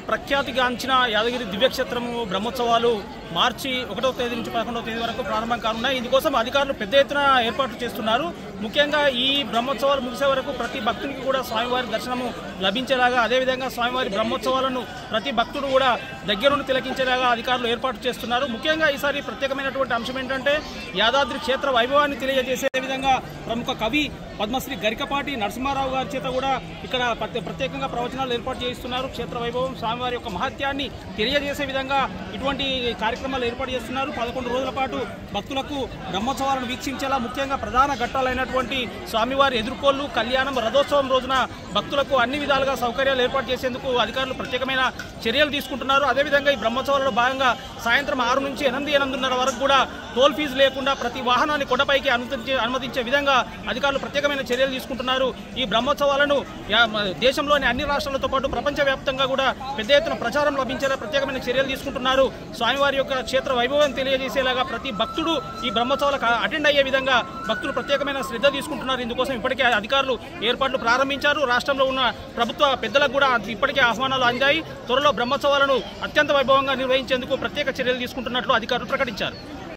ప్రఖ్యాతిగాంచిన యాదగిరి దివ్యక్షేత్రము బ్రహ్మోత్సవాలు మార్చి 1వ తేదీ నుంచి 11వ తేదీ వరకు ప్రారంభం కానున్నాయి. ఇందుకోసం అధికారులు పెద్ద ఎత్తున ఏర్పాట్లు చేస్తున్నారు. ముఖ్యంగా ఈ బ్రహ్మోత్సవాలు ముగిసే వరకు ప్రతి భక్తునికి కూడా స్వామివారి దర్శనము లభించేలాగా, అదేవిధంగా స్వామివారి బ్రహ్మోత్సవాలను ప్రతి భక్తుడు కూడా దగ్గరుండి తిలకించేలాగా అధికారులు ఏర్పాటు చేస్తున్నారు. ముఖ్యంగా ఈసారి ప్రత్యేకమైనటువంటి అంశం ఏంటంటే యాదాద్రి క్షేత్ర వైభవాన్ని తెలియజేసే విధంగా ప్రముఖ కవి పద్మశ్రీ గరికపాటి నరసింహారావు గారి చేత కూడా ఇక్కడ ప్రత్యేకంగా ప్రవచనాలు ఏర్పాటు చేస్తున్నారు. క్షేత్ర వైభవం, స్వామివారి యొక్క మహత్యాన్ని తెలియజేసే విధంగా ఇటువంటి కార్యక్రమాలు ఏర్పాటు చేస్తున్నారు. 11 రోజుల పాటు భక్తులకు బ్రహ్మోత్సవాలను వీక్షించేలా ముఖ్యంగా ప్రధాన ఘట్టాలైనటువంటి స్వామివారి ఎదుర్కోళ్లు, కళ్యాణం, రథోత్సవం రోజున భక్తులకు అన్ని విధాలుగా సౌకర్యాలు ఏర్పాటు చేసేందుకు అధికారులు ప్రత్యేకమైన చర్యలు తీసుకుంటున్నారు. అదేవిధంగా ఈ బ్రహ్మోత్సవాలలో భాగంగా సాయంత్రం 6 నుంచి 8:30 వరకు కూడా టోల్ ఫీజు లేకుండా ప్రతి వాహనాన్ని కొండపైకి అనుమతించే విధంగా అధికారులు ప్రత్యేకమైన చర్యలు తీసుకుంటున్నారు. ఈ బ్రహ్మోత్సవాలను దేశంలోని అన్ని రాష్ట్రాలతో పాటు ప్రపంచవ్యాప్తంగా కూడా పెద్ద ఎత్తున ప్రచారం లభించేలా ప్రత్యేకమైన చర్యలు తీసుకుంటున్నారు. స్వామివారి యొక్క క్షేత్ర వైభవం తెలియజేసేలాగా ప్రతి భక్తుడు ఈ బ్రహ్మోత్సవాలకు అటెండ్ అయ్యే విధంగా భక్తులు ప్రత్యేకమైన శ్రద్ధ తీసుకుంటున్నారు. ఇందుకోసం ఇప్పటికే అధికారులు ఏర్పాట్లు ప్రారంభించారు. రాష్ట్రంలో ఉన్న ప్రభుత్వ పెద్దలకు కూడా ఇప్పటికే ఆహ్వానాలు అందాయి. త్వరలో బ్రహ్మోత్సవాలను అత్యంత వైభవంగా నిర్వహించేందుకు ప్రత్యేక చర్యలు తీసుకుంటున్నట్లు అధికారులు ప్రకటించారు.